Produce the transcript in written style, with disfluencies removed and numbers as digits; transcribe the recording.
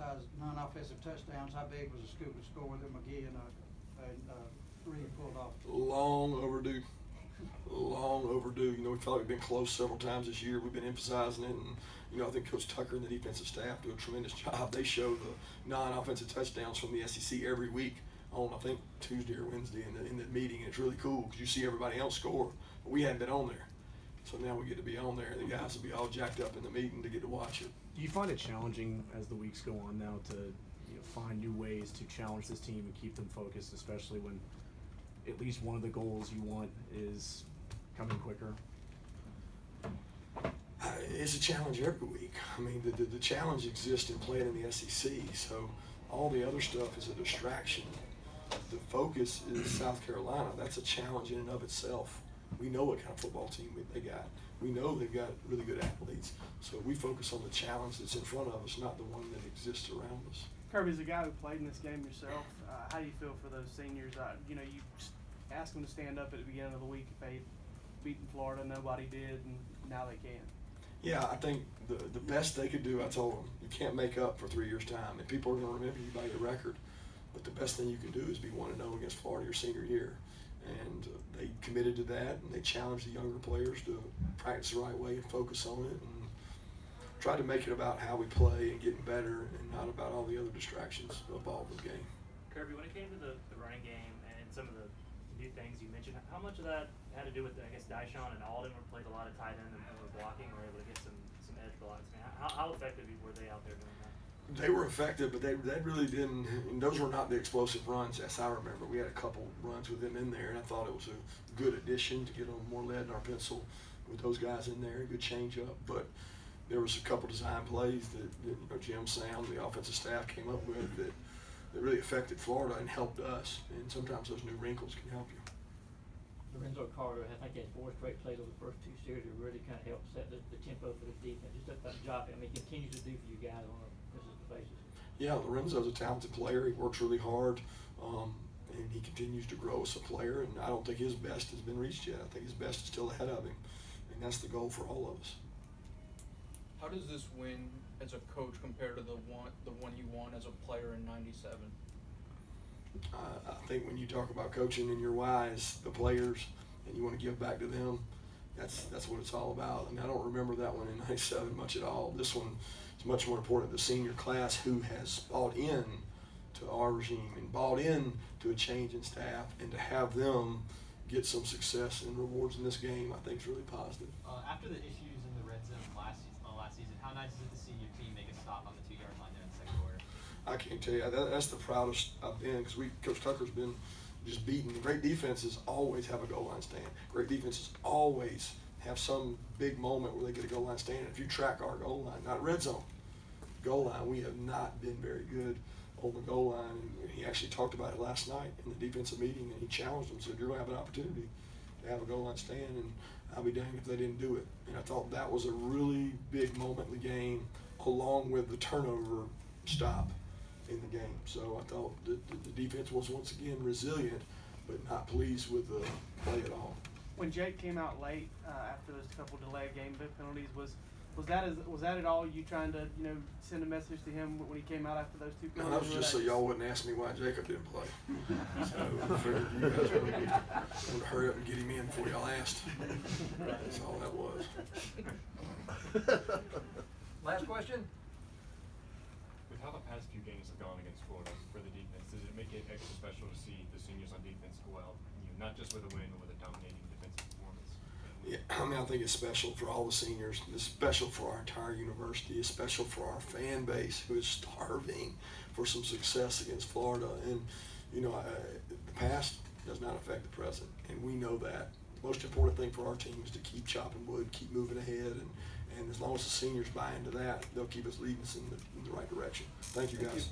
emphasize non-offensive touchdowns. How big was the scoop score that McGee and Reed pulled off? Long overdue. Long overdue. You know, we felt like we've been close several times this year. We've been emphasizing it, and you know, I think Coach Tucker and the defensive staff do a tremendous job. They show the non-offensive touchdowns from the SEC every week on, I think, Tuesday or Wednesday in the meeting, and it's really cool because you see everybody else score, but we hadn't been on there. So now we get to be on there, and the guys will be all jacked up in the meeting to get to watch it. Do you find it challenging as the weeks go on now to find new ways to challenge this team and keep them focused, especially when at least one of the goals you want is coming quicker? It's a challenge every week. I mean, the challenge exists in playing in the SEC, so all the other stuff is a distraction. The focus is South Carolina. That's a challenge in and of itself. We know what kind of football team they got. We know they've got really good athletes. So we focus on the challenge that's in front of us, not the one that exists around us. Kirby, as a guy who played in this game yourself, how do you feel for those seniors? You know, you asked them to stand up at the beginning of the week if they'd beaten Florida. Nobody did, and now they can. Yeah, I think the best they could do, I told them, you can't make up for 3 years' time, and people are going to remember you by your record. But the best thing you can do is be 1-0 against Florida your senior year. And they committed to that, and they challenged the younger players to practice the right way and focus on it, and try to make it about how we play and getting better, and not about all the other distractions involved in the game. Kirby, when it came to the running game and some of the new things you mentioned, how much of that had to do with, I guess, Dyshon and Alden played a lot of tight end and were blocking, were able to get some edge blocks? I mean, how effective were they out there doing that? They were effective, but they really didn't, and those were not the explosive runs, as I remember. We had a couple runs with them in there, and I thought it was a good addition to get a little more lead in our pencil with those guys in there, good change up. But there was a couple design plays that Jim Sam, the offensive staff, came up with that really affected Florida and helped us. And sometimes those new wrinkles can help you. Lorenzo Carter, I think he had 4 straight plays over the first 2 series that really kind of helped set the tempo for the defense. Just about the job he continues to do for you guys on a consistent basis. Yeah, Lorenzo's a talented player. He works really hard, and he continues to grow as a player. And I don't think his best has been reached yet. I think his best is still ahead of him, and that's the goal for all of us. How does this win as a coach compare to the one you won as a player in '97? I think when you talk about coaching and your whys, the players, and you want to give back to them, that's what it's all about. I mean, I don't remember that one in '97 much at all. This one is much more important. The senior class who has bought in to our regime and bought in to a change in staff, and to have them get some success and rewards in this game, I think is really positive. After the issues in the red zone last season, how nice is it to see your team make a stop on the 2-yard line there in the second quarter? I can't tell you. That's the proudest I've been, because Coach Tucker's been just beaten. Great defenses always have a goal line stand. Great defenses always have some big moment where they get a goal line stand. If you track our goal line, not red zone, goal line, we have not been very good on the goal line. And he actually talked about it last night in the defensive meeting, and he challenged them, said, you're going to have an opportunity to have a goal line stand, and I'll be danged if they didn't do it. And I thought that was a really big moment in the game, along with the turnover stop in the game. So I thought the defense was once again resilient, but not pleased with the play at all. When Jake came out late after those couple delayed game penalties, was that at all you trying to send a message to him when he came out after those 2 penalties? No, that was just so y'all wouldn't ask me why Jacob didn't play. So I figured you guys would hurry up and get him in before y'all asked. That's all that was. Last question. With how the past few games have gone against Florida for the defense, does it make it extra special to see the seniors on defense go out, not just with a win, but with a dominating defensive performance? Yeah, I mean, I think it's special for all the seniors. It's special for our entire university. It's special for our fan base, who is starving for some success against Florida. And the past does not affect the present, and we know that. The most important thing for our team is to keep chopping wood, keep moving ahead, and as long as the seniors buy into that, they'll keep us leading us in the right direction. Thank you, guys.